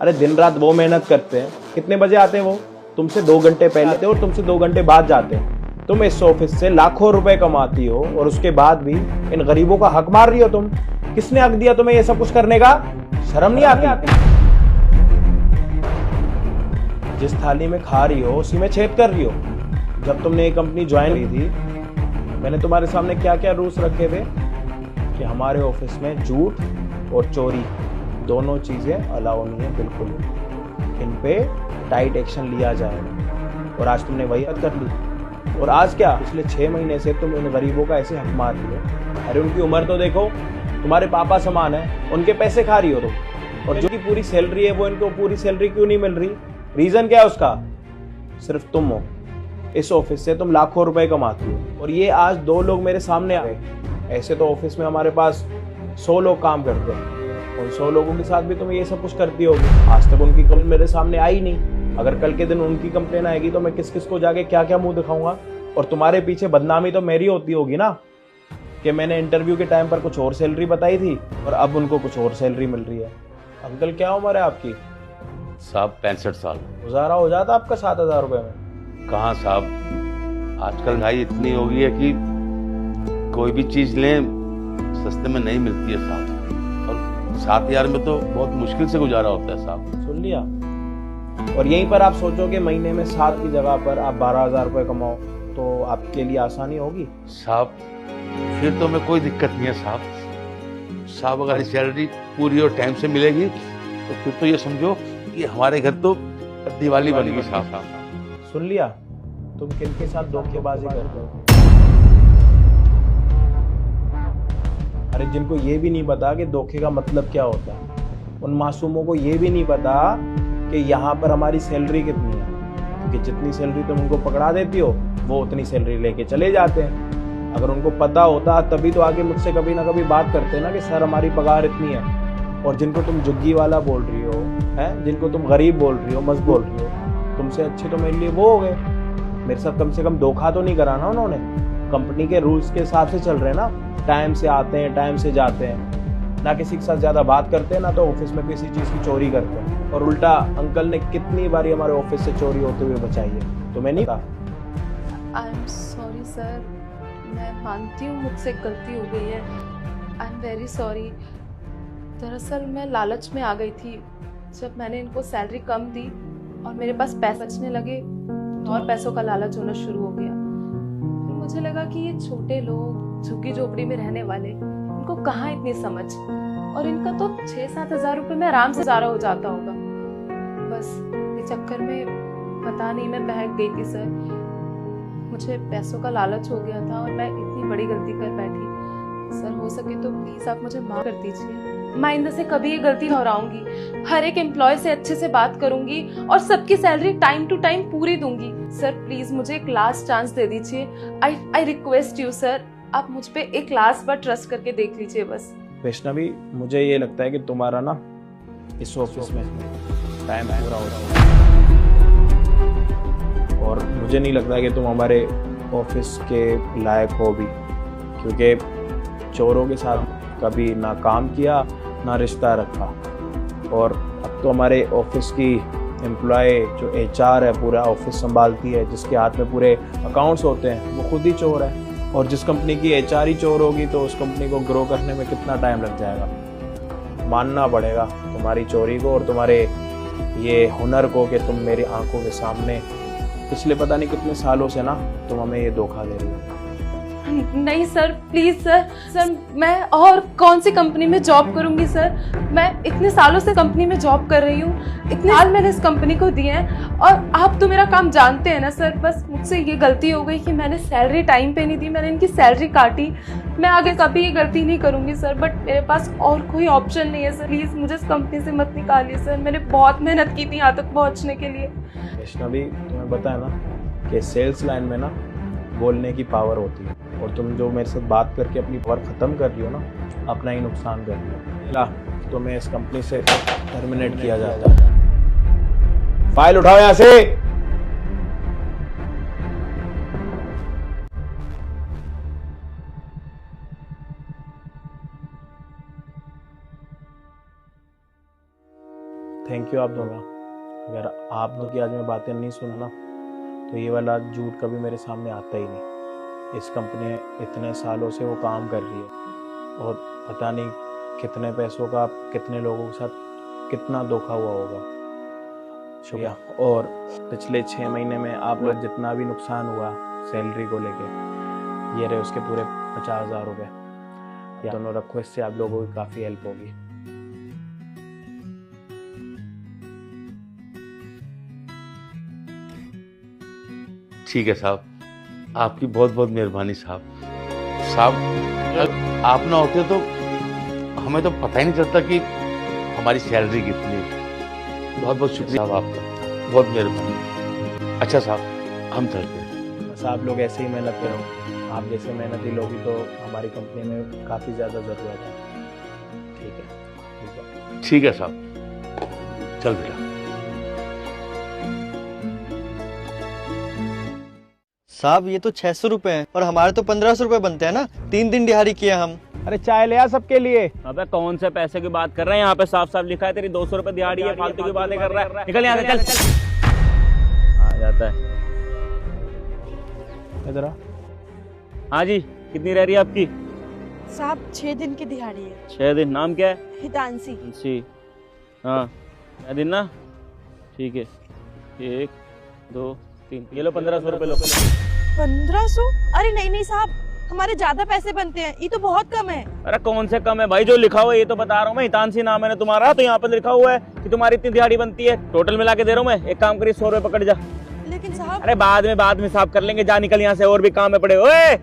[SPEAKER 1] अरे दिन रात वो मेहनत करते हैं, कितने बजे आते हैं वो? तुमसे 2 घंटे पहले आते और तुमसे 2 घंटे बाद जाते हैं। तुम इस ऑफिस से लाखों रुपए कमाती हो और उसके बाद भी इन गरीबों का हक मार रही हो तुम। किसने हक दिया तुम्हें ये सब कुछ करने का? शर्म नहीं आती? जिस थाली में खा रही हो उसी में छेद कर रही हो। जब तुमने ये कंपनी ज्वाइन की थी, मैंने तुम्हारे सामने क्या क्या रूल्स रखे थे कि हमारे ऑफिस में झूठ और चोरी दोनों चीजें अलाउ नहीं है, बिल्कुल। इन पे टाइट एक्शन लिया जाएगा और आज तुमने वही हद कर ली। और आज क्या, पिछले 6 महीने से तुम इन गरीबों का ऐसे हक मार रही हो। अरे उनकी उम्र तो देखो, तुम्हारे पापा समान है, उनके पैसे खा रही हो तुम। और जो की पूरी सैलरी है वो इनको पूरी सैलरी क्यों नहीं मिल रही? रीजन क्या है उसका? सिर्फ तुम हो। इस ऑफिस से तुम लाखों रुपए कमाती हो और ये आज 2 लोग मेरे सामने आ गए। ऐसे तो ऑफिस में हमारे पास 100 लोग काम करते हैं और 100 लोगों के साथ भी तुम ये सब कुछ करती होगी। आज तक उनकी कंप्लेन मेरे सामने आई नहीं। अगर कल के दिन उनकी कंप्लेन आएगी तो मैं किस किस को जाके क्या क्या मुंह दिखाऊंगा? और तुम्हारे पीछे बदनामी तो मेरी होती होगी ना कि मैंने इंटरव्यू के टाइम पर कुछ और सैलरी बताई थी और अब उनको कुछ और सैलरी मिल रही है। अंकल क्या उम्र है आपकी?
[SPEAKER 5] साहब 65 साल।
[SPEAKER 1] गुजारा हो जाता आपका 7,000 रुपए में?
[SPEAKER 5] कहाँ साहब, आजकल महंगाई इतनी हो गई है कि कोई भी चीज लें सस्ते में नहीं मिलती है साहब, और 7,000 में तो बहुत मुश्किल से गुजारा होता है साहब।
[SPEAKER 1] सुन लिया? और यहीं पर आप सोचोगे महीने में 7 की जगह पर आप 12,000 रुपए कमाओ तो आपके लिए आसानी होगी?
[SPEAKER 5] साहब फिर तो हमें कोई दिक्कत नहीं है साहब। साहब अगर सैलरी पूरी और टाइम से मिलेगी तो फिर तो ये समझो कि हमारे घर तो दिवाली बनेगी साहब।
[SPEAKER 1] सुन लिया? तुम किनके साथ धोखेबाजी करते हो? अरे जिनको ये भी नहीं पता कि धोखे का मतलब क्या होता है, उन मासूमों को ये भी नहीं पता कि यहाँ पर हमारी सैलरी कितनी है, क्योंकि जितनी सैलरी तुम उनको पकड़ा देती हो वो उतनी सैलरी लेके चले जाते हैं। अगर उनको पता होता तभी तो आगे मुझसे कभी ना कभी बात करते ना कि सर हमारी पगार इतनी है। और जिनको तुम जुग्गी वाला बोल रही हो, है जिनको तुम गरीब बोल रही हो, मस्त बोल रही हो, तुमसे अच्छे तो मेरे लिए वो हो गए। मेरे साथ कम से कम धोखा तो नहीं करा ना उन्होंने। कंपनी के रूल्स के हिसाब से चल रहे हैं ना, टाइम से आते हैं टाइम से जाते हैं, ना किसी के साथ ज्यादा बात करते हैं ना तो ऑफिस में किसी चीज की चोरी करते हैं। और उल्टा अंकल ने कितनी बारी हमारे ऑफिस से चोरी होते हुए बचाई है, तुम्हें नहीं पता?
[SPEAKER 6] आई एम सॉरी सर, मैं मानती हूँ मुझसे गलती हो गई है। I am very sorry. दरअसल मैं लालच में आ गई थी। जब मैंने इनको सैलरी कम दी और मेरे पास पैसे बचने लगे और पैसों का लालच होना शुरू हो गया। फिर मुझे लगा कि ये छोटे लोग झुग्गी झोपड़ी में रहने वाले, इनको कहाँ इतनी समझ, और इनका तो 6-7 हजार रुपए में आराम से गुजारा हो जाता होगा। बस इस चक्कर में पता नहीं मैं बहक गई थी सर। मुझे पैसों का लालच हो गया था और मैं इतनी बड़ी गलती कर बैठी। सर हो सके तो प्लीज आप मुझे माफ कर दीजिए। मैं आइंदा से कभी ये गलती दोहराऊंगी। हर एक एम्प्लॉय से अच्छे से बात करूंगी और सबकी सैलरी टाइम टू टाइम पूरी दूंगी। सर प्लीज मुझे एक लास्ट चांस दे दीजिए। आई रिक्वेस्ट यू सर, आप मुझ पे एक लास्ट बार ट्रस्ट करके देख लीजिए बस।
[SPEAKER 1] वैष्णवी, मुझे ये लगता है कि तुम्हारा ना इस ऑफिस में टाइम पूरा हो रहा है और मुझे नहीं लगता कि तुम हमारे ऑफिस के लायक हो भी, क्योंकि चोरों के साथ कभी ना काम किया ना रिश्ता रखा। और अब तो हमारे ऑफिस की एम्प्लॉय जो HR है, पूरा ऑफिस संभालती है, जिसके हाथ में पूरे अकाउंट्स होते हैं, वो खुद ही चोर है। और जिस कंपनी की HR ही चोर होगी तो उस कंपनी को ग्रो करने में कितना टाइम लग जाएगा। मानना पड़ेगा तुम्हारी चोरी को और तुम्हारे ये हुनर को कि तुम मेरी आंखों के सामने पिछले पता नहीं कितने सालों से ना तुम हमें ये धोखा दे रही हो।
[SPEAKER 6] नहीं सर, प्लीज सर मैं और कौन सी कंपनी में जॉब करूंगी सर। मैं इतने सालों से कंपनी में जॉब कर रही हूँ, इतने साल मैंने इस कंपनी को दिए हैं और आप तो मेरा काम जानते हैं ना सर। बस मुझसे ये गलती हो गई कि मैंने सैलरी टाइम पे नहीं दी, मैंने इनकी सैलरी काटी। मैं आगे कभी ये गलती नहीं करूंगी सर, बट मेरे पास और कोई ऑप्शन नहीं है सर। प्लीज मुझे इस कंपनी से मत निकालिए सर, मैंने बहुत मेहनत की थी यहाँ तक पहुँचने के लिए।
[SPEAKER 1] वैष्णवी, तुम्हें पता है ना कि सेल्स लाइन में ना बोलने की पावर होती है, और तुम जो मेरे साथ बात करके अपनी पावर ख़त्म कर रही हो ना, अपना ही नुकसान कर रही हो। तुम्हें इस कंपनी से टर्मिनेट किया जाता है। फाइल उठाओ यहाँ से। थैंक यू आप दोनों। अगर आप लोग की आज मैं बातें नहीं सुना ना तो ये वाला झूठ कभी मेरे सामने आता ही नहीं। इस कंपनी में इतने सालों से वो काम कर रही है और पता नहीं कितने पैसों का कितने लोगों के साथ कितना धोखा हुआ होगा। शुक्रिया। और पिछले 6 महीने में आप लोग जितना भी नुकसान हुआ सैलरी को लेके, ये रहे उसके पूरे 50,000 रुपये। ये दोनों रखो, इससे आप लोगों की काफ़ी हेल्प होगी।
[SPEAKER 5] ठीक है साहब, आपकी बहुत बहुत मेहरबानी साहब। साहब आप ना होते तो हमें तो पता ही नहीं चलता कि हमारी सैलरी कितनी है। बहुत बहुत शुक्रिया साहब आपका, बहुत मेहरबानी। अच्छा साहब हम चलते हैं।
[SPEAKER 1] बस आप लोग ऐसे ही मेहनत करो, आप जैसे मेहनती लोग तो हमारी कंपनी में काफ़ी ज़्यादा ज़रूरत है। ठीक है
[SPEAKER 5] ठीक है साहब, चल बेटा।
[SPEAKER 4] साहब ये तो 600 रुपए हैं और हमारे तो 1500 रुपए बनते हैं ना। 3 दिन दिहाड़ी किए हम।
[SPEAKER 1] अरे चाय ले आ सबके लिए।
[SPEAKER 7] अबे कौन से पैसे की बात कर रहे हैं? यहाँ पे साफ साफ लिखा है तेरी 200 रुपए दिहाड़ी है, फालतू की बातें कर रहा है। निकल यहाँ से, चल। आ जाता है।
[SPEAKER 1] इधर आ।
[SPEAKER 7] हाँ जी, कितनी रह रही है आपकी?
[SPEAKER 8] साहब 6 दिन की दिहाड़ी है।
[SPEAKER 7] 6 दिन। नाम क्या है?
[SPEAKER 8] हितांशी।
[SPEAKER 7] जी हाँ, 6 दिन ना, ठीक है। 1 2 3, ये लो 1500 रुपए लो।
[SPEAKER 8] 1500? अरे नहीं नहीं साहब, हमारे ज्यादा पैसे बनते हैं, ये तो बहुत कम है।
[SPEAKER 7] अरे कौन से कम है भाई? जो लिखा हुआ है ये तो बता रहा हूँ मैं। हितांशी नाम है ना तुम्हारा, तो यहाँ पे लिखा हुआ है कि तुम्हारी इतनी दिहाड़ी बनती है। टोटल मिला के दे रहा हूँ मैं। एक काम करिए, 100 रुपए पकड़ जा।
[SPEAKER 8] लेकिन साहब।
[SPEAKER 7] अरे बाद में हिसाब कर लेंगे। जा निकल यहाँ से, और भी काम है पड़े। ओए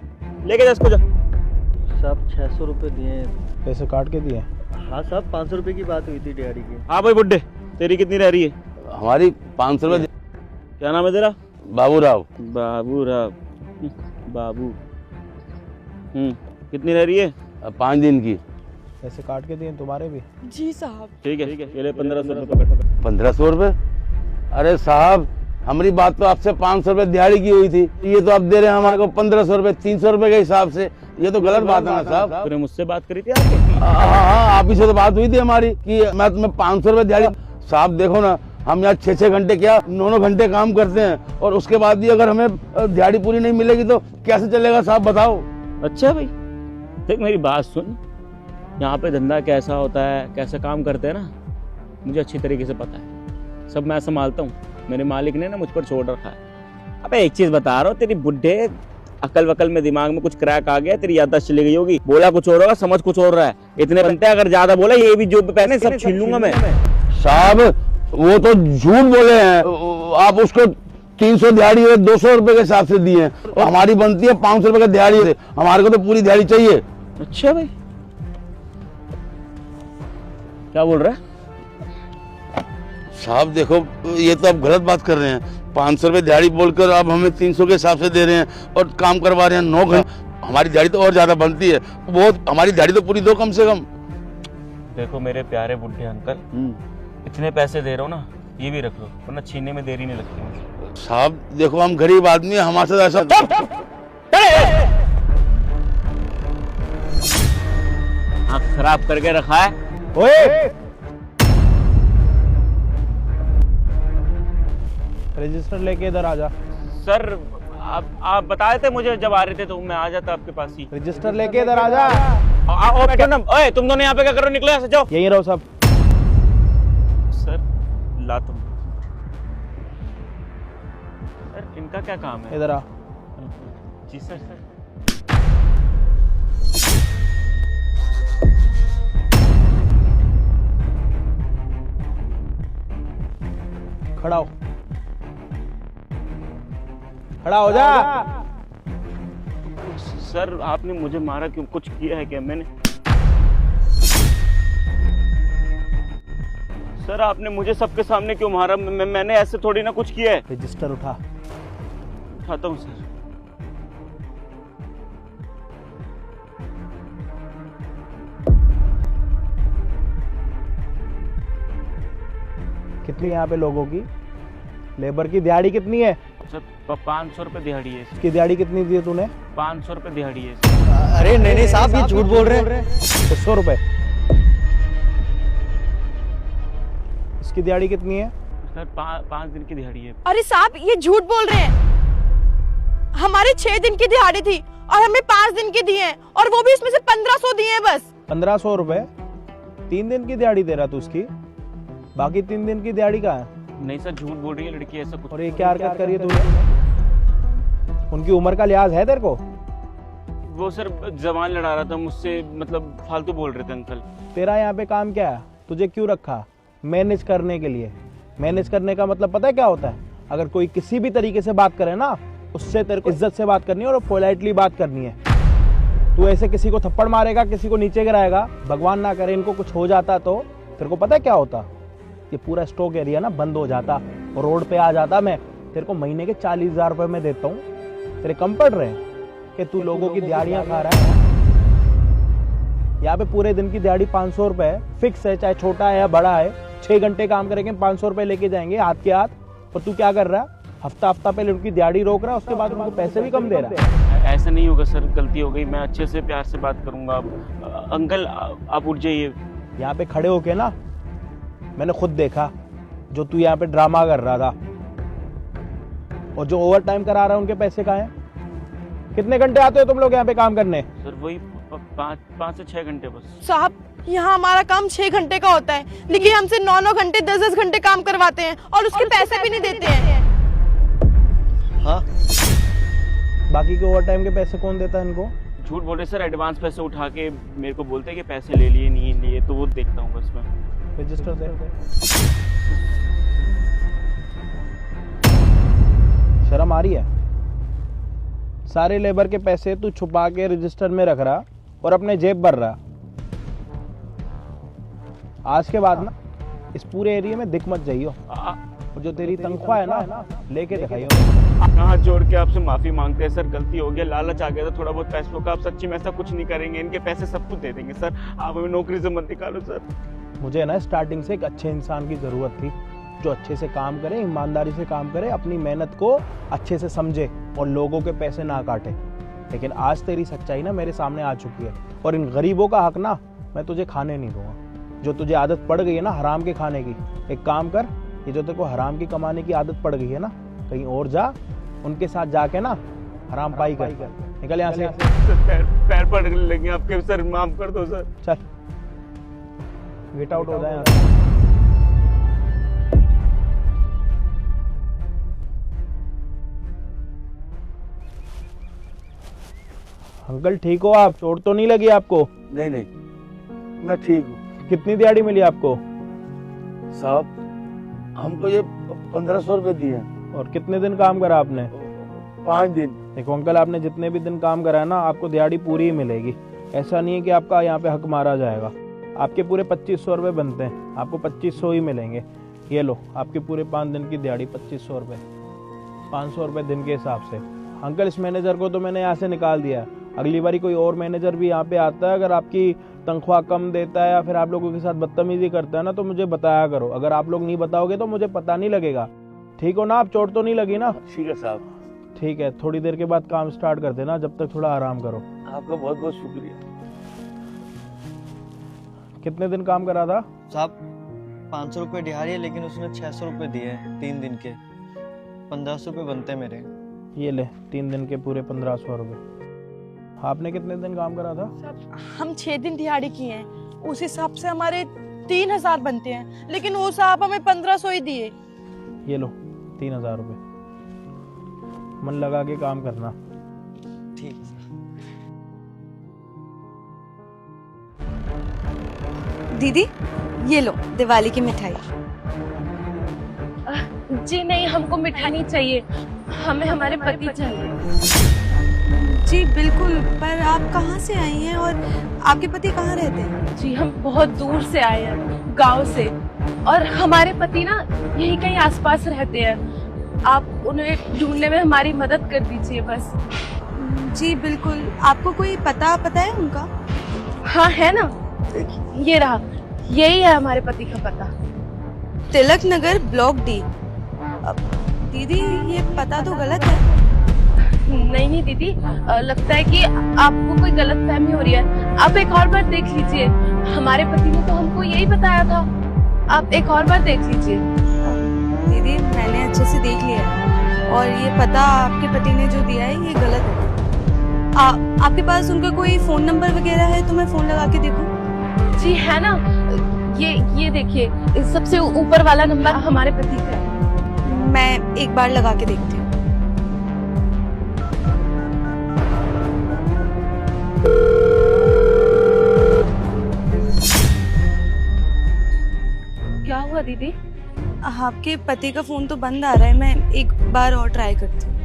[SPEAKER 7] लेके जा इसको, जा।
[SPEAKER 4] साहब 600 रुपए दिए।
[SPEAKER 1] पैसे काट के दिए?
[SPEAKER 4] हाँ साहब, 500 रुपए की बात हुई थी दिहाड़ी की।
[SPEAKER 7] हाँ भाई बुड्ढे, तेरी कितनी रह रही है?
[SPEAKER 5] हमारी 500 रुपये।
[SPEAKER 7] क्या नाम है तेरा?
[SPEAKER 5] बाबूराव।
[SPEAKER 7] बाबूराव। बाबू। कितनी रह रही है?
[SPEAKER 5] 5 दिन की।
[SPEAKER 1] पैसे काट के दिए तुम्हारे भी?
[SPEAKER 8] जी साहब।
[SPEAKER 7] ठीक है, ये ले 1500 रुपए।
[SPEAKER 5] 1500 रुपये? अरे साहब हमारी बात तो आपसे 500 रुपये दिहाड़ी की हुई थी, ये तो आप दे रहे हैं हमारे को 1500 रुपये, 300 रुपये के हिसाब से। ये तो गलत बात है ना साहब।
[SPEAKER 7] तूने मुझसे बात करी थी आपकी?
[SPEAKER 5] हाँ, आप ही से तो बात हुई थी हमारी कि मैं तुम्हें 500 रुपये दिहाड़ी। साहब देखो ना, हम यहाँ 6-6 घंटे क्या 9-9 घंटे काम करते हैं और उसके बाद भी अगर हमें दिहाड़ी पूरी नहीं मिलेगी तो कैसे चलेगा साहब, बताओ।
[SPEAKER 7] अच्छा भाई देख, मेरी बात सुन। यहाँ पे धंधा कैसा होता है, कैसे काम करते हैं ना, मुझे अच्छी तरीके से पता है। सब मैं संभालता हूँ। मेरे मालिक ने ना मुझ पर छोड़ रखा है। अबे एक चीज बता रहा हूँ, तेरी बुढ़े अकल वकल में दिमाग में कुछ क्रैक आ गया, तेरी याददाश्त चली गई होगी। बोला कुछ और होगा, समझ कुछ और रहा है। इतने बनते हैं, अगर ज्यादा बोला ये भी जो पैसे सब छीन लूंगा मैं।
[SPEAKER 5] साहब वो तो झूठ बोले हैं, आप उसको 300 दिहाड़ी 200 रुपए के हिसाब से दिए हैं, और हमारी बनती है 500 रुपए का दिहाड़ी। हमारे को तो पूरी दिहाड़ी चाहिए।
[SPEAKER 7] अच्छा भाई, क्या बोल रहा है?
[SPEAKER 5] साहब देखो, ये तो आप गलत बात कर रहे हैं। 500 रुपए दिहाड़ी बोलकर आप हमें 300 के हिसाब से दे रहे हैं और काम करवा रहे हैं 9 घंटे। हमारी दिहाड़ी तो और ज्यादा बनती है, वो हमारी दिहाड़ी तो पूरी दो कम से कम।
[SPEAKER 7] देखो मेरे प्यारे बुढ़े अंकल, इतने पैसे दे रहा हूँ ना, ये भी रख लो, वरना छीनने में देरी नहीं लगती मुझे।
[SPEAKER 5] साहब देखो, हम गरीब आदमी हैं, हमारे साथ ऐसा
[SPEAKER 7] आँख खराब करके रखा है।
[SPEAKER 1] ओए, रजिस्टर लेके इधर आ जा।
[SPEAKER 7] सर आप बताए थे मुझे, जब आ रहे थे तो मैं आ जाता आपके पास ही।
[SPEAKER 1] रजिस्टर लेके इधर आ जा।
[SPEAKER 7] आओ बैठो ना। ओए तुम दोनों यहाँ पे क्या करो, निकलो यहाँ से, जाओ।
[SPEAKER 1] यहीं रहो सब।
[SPEAKER 7] सर ला तुम। सर इनका क्या काम है?
[SPEAKER 1] इधर आ।
[SPEAKER 7] जी सर। सर
[SPEAKER 1] खड़ा हो, खड़ा हो जा।
[SPEAKER 7] सर आपने मुझे मारा क्यों? कुछ किया है क्या मैंने? सर आपने मुझे सबके सामने क्यों मारा? मैंने ऐसे थोड़ी ना कुछ किया है।
[SPEAKER 1] रजिस्टर उठा।
[SPEAKER 7] उठाता हूँ सर।
[SPEAKER 1] कितनी यहाँ पे लोगों की लेबर की दिहाड़ी कितनी है?
[SPEAKER 7] सर 500 रुपए दिहाड़ी है।
[SPEAKER 1] इसकी दिहाड़ी कितनी दी है तूने?
[SPEAKER 7] 500 रुपए दिहाड़ी है।
[SPEAKER 4] अरे नहीं साहब, ये झूठ बोल रहे हैं।
[SPEAKER 1] 600 रुपए। इसकी दिहाड़ी कितनी है?
[SPEAKER 7] सर 5 दिन की दिहाड़ी है।
[SPEAKER 8] अरे साहब, ये झूठ बोल रहे हैं। हमारे 6 दिन की दिहाड़ी थी और हमें 5 दिन की दिए हैं, और वो भी इसमें से 1500 दिए हैं बस।
[SPEAKER 1] 1500 रुपए? 3 दिन की दिहाड़ी दे रहा तू उसकी, बाकी 3 दिन की दिहाड़ी कहाँ है?
[SPEAKER 7] नहीं सर, झूठ बोल रही है लड़की, ऐसा कुछ।
[SPEAKER 1] और ये क्या हरकत करी है तूने? उनकी उम्र का लिहाज है तेरे को?
[SPEAKER 7] वो सर जबान लड़ा रहा था मुझसे, मतलब फालतू बोल रहे थे अंकल।
[SPEAKER 1] तेरा यहाँ पे काम क्या है? तुझे क्यों रखा? मैनेज करने के लिए। मैनेज करने का मतलब पता है क्या होता है? अगर कोई किसी भी तरीके से बात करे ना, उससे तेरे को इज्जत से बात करनी है और पोलाइटली बात करनी है। तू ऐसे किसी को थप्पड़ मारेगा, किसी को नीचे गिराएगा, भगवान ना करे इनको कुछ हो जाता तो तेरे को पता है क्या होता? ये पूरा स्टॉक एरिया ना बंद हो जाता और रोड पे आ जाता। मैं तेरे को महीने के 40,000 रुपए में देता हूँ, तेरे कम पड़ रहे हैं कि तू लोगों की दिहाड़ियाँ खा रहा है। यहाँ पे पूरे दिन की दिहाड़ी 500 रुपए है, फिक्स है, चाहे छोटा है या बड़ा है। 6 घंटे काम करेंगे, 500 रुपए लेके जाएंगे हाथ के हाथ। और तू क्या कर रहा है? हफ्ता पहले उनकी दिहाड़ी रोक रहा है, उसके बाद उनको पैसे भी कम दे रहा है।
[SPEAKER 7] ऐसा नहीं होगा सर, गलती हो गई, मैं अच्छे से प्यार से बात करूंगा। अंकल आप उठ जाइए।
[SPEAKER 1] यहाँ पे खड़े होके ना मैंने खुद देखा जो तू यहाँ पे ड्रामा कर रहा था, और जो ओवर टाइम करा रहा है उनके पैसे कहाँ हैं? कितने घंटे आते हो तुम लोग यहाँ पे काम करने?
[SPEAKER 7] सर वही 5 से 6 घंटे बस।
[SPEAKER 8] साहब, यहाँ हमारा काम 6 घंटे का होता है, लेकिन हमसे 9-9 घंटे 10-10 घंटे काम करवाते हैं और उसके पैसे भी नहीं देते हैं।
[SPEAKER 4] हाँ,
[SPEAKER 1] बाकी के ओवर टाइम के पैसे कौन देता है इनको?
[SPEAKER 7] झूठ बोल रहे सर, एडवांस पैसे उठा के मेरे को बोलते हैं कि पैसे ले लिए नहीं लिए, तो वो देखता हूँ बस मैं।
[SPEAKER 1] रजिस्टर दे। शर्म आ रही है? सारे लेबर के पैसे तू छुपा के रजिस्टर में रख रहा और अपने जेब भर रहा। आज के बाद ना इस पूरे एरिया में दिख मत जाइयो, और जो तेरी तनख्वाह है ना लेके दिखाइयो।
[SPEAKER 7] हाथ जोड़ के आपसे माफी मांगते हैं सर, गलती हो गया, लालच आ गया था थोड़ा बहुत पैसों का। आप सच्ची में ऐसा कुछ नहीं करेंगे, इनके पैसे सब कुछ दे देंगे सर। आप हमें नौकरी से मत निकालो सर।
[SPEAKER 1] मुझे ना स्टार्टिंग से एक अच्छे इंसान की ज़रूरत थी, जो अच्छे से काम करे, ईमानदारी से काम करे, अपनी मेहनत को अच्छे से समझे और लोगों के पैसे ना काटे। लेकिन आज तेरी सच्चाई ना मेरे सामने आ चुकी है, और इन गरीबों का हक ना मैं तुझे खाने नहीं दूंगा। जो तुझे आदत पड़ गई है ना हराम के खाने की, एक काम कर, ये जो तेरे को हराम की कमाने की आदत पड़ गई है ना, कहीं और जा, उनके साथ जाके ना हराम पाई कर। निकल यहाँ से।
[SPEAKER 7] पैर पड़ लगे आपके सर, माफ कर दो सर।
[SPEAKER 1] चल गेट आउट हो जाए यहाँ से। अंकल ठीक हो आप? चोट तो नहीं लगी आपको?
[SPEAKER 9] नहीं नहीं, मैं ठीक हूँ
[SPEAKER 1] कितनी दिहाड़ी मिली आपको?
[SPEAKER 9] साहब। हमको ये 1500 रुपये दिए हैं।
[SPEAKER 1] और कितने दिन काम करा आपने?
[SPEAKER 9] 5 दिन।
[SPEAKER 1] देखो अंकल, आपने जितने भी दिन काम करा है ना, आपको दिहाड़ी पूरी ही मिलेगी। ऐसा नहीं है कि आपका यहाँ पे हक मारा जाएगा। आपके पूरे 2500 रुपये बनते हैं, आपको 2500 ही मिलेंगे। ये लो, आपके पूरे 5 दिन की दिहाड़ी 2500 रुपये, 500 रुपये दिन के हिसाब से। अंकल, इस मैनेजर को तो मैंने यहाँ से निकाल दिया है। अगली बारी कोई और मैनेजर भी यहाँ पे आता है, अगर आपकी तनख्वाह कम देता है या फिर आप लोगों के साथ बदतमीजी करता है ना, तो मुझे बताया करो। अगर आप लोग नहीं बताओगे तो मुझे पता नहीं लगेगा। ठीक हो ना? आप चोट तो नहीं लगी ना?
[SPEAKER 9] ठीक है साहब।
[SPEAKER 1] ठीक है, थोड़ी देर के बाद काम स्टार्ट कर देना, जब तक थोड़ा आराम करो।
[SPEAKER 9] आपका बहुत बहुत शुक्रिया।
[SPEAKER 1] कितने दिन काम करा था?
[SPEAKER 4] साहब 500 रुपये दिहाड़ी है, लेकिन उसने 600 रुपये दिए हैं 3 दिन के। 1500 रुपये बनते हैं मेरे।
[SPEAKER 1] ये ले, 3 दिन के पूरे 1500 रुपये। आपने कितने दिन काम करा था?
[SPEAKER 8] हम 6 दिन दिहाड़ी किए हैं, उस हिसाब से हमारे 3000 बनते हैं, लेकिन वो साहब हमें 1500 ही दिए।
[SPEAKER 1] ये लो 3000 रुपये, मन लगा के काम करना।
[SPEAKER 4] ठीक है सर।
[SPEAKER 2] दीदी ये लो दिवाली की मिठाई।
[SPEAKER 6] जी नहीं, हमको मिठाई नहीं चाहिए, हमें हमारे पति चाहिए।
[SPEAKER 8] जी बिल्कुल, पर आप कहाँ से आई हैं और आपके पति कहाँ रहते हैं?
[SPEAKER 6] जी हम बहुत दूर से आए हैं, गांव से, और हमारे पति ना यहीं कहीं आसपास रहते हैं। आप उन्हें ढूंढने में हमारी मदद कर दीजिए बस।
[SPEAKER 8] जी बिल्कुल, आपको कोई पता है उनका?
[SPEAKER 6] हाँ है ना, ये रहा, यही है हमारे पति का पता।
[SPEAKER 8] Tilak Nagar block D. दीदी ये पता तो गलत है।
[SPEAKER 6] नहीं दीदी, लगता है कि आपको कोई गलत फहमी हो रही है। आप एक और बार देख लीजिए, हमारे पति ने तो हमको यही बताया था। आप एक और बार देख लीजिए।
[SPEAKER 8] दीदी मैंने अच्छे से देख लिया है, और ये पता आपके पति ने जो दिया है ये गलत है। आपके पास उनका कोई फोन नंबर वगैरह है तो मैं फोन लगा के देखूं?
[SPEAKER 6] जी है ना, ये देखिए, सबसे ऊपर वाला नंबर हमारे पति का है।
[SPEAKER 8] मैं एक बार लगा के देखती हूँ।
[SPEAKER 6] क्या हुआ दीदी?
[SPEAKER 8] आपके पति का फोन तो बंद आ रहा है, मैं एक बार और ट्राई करती हूँ।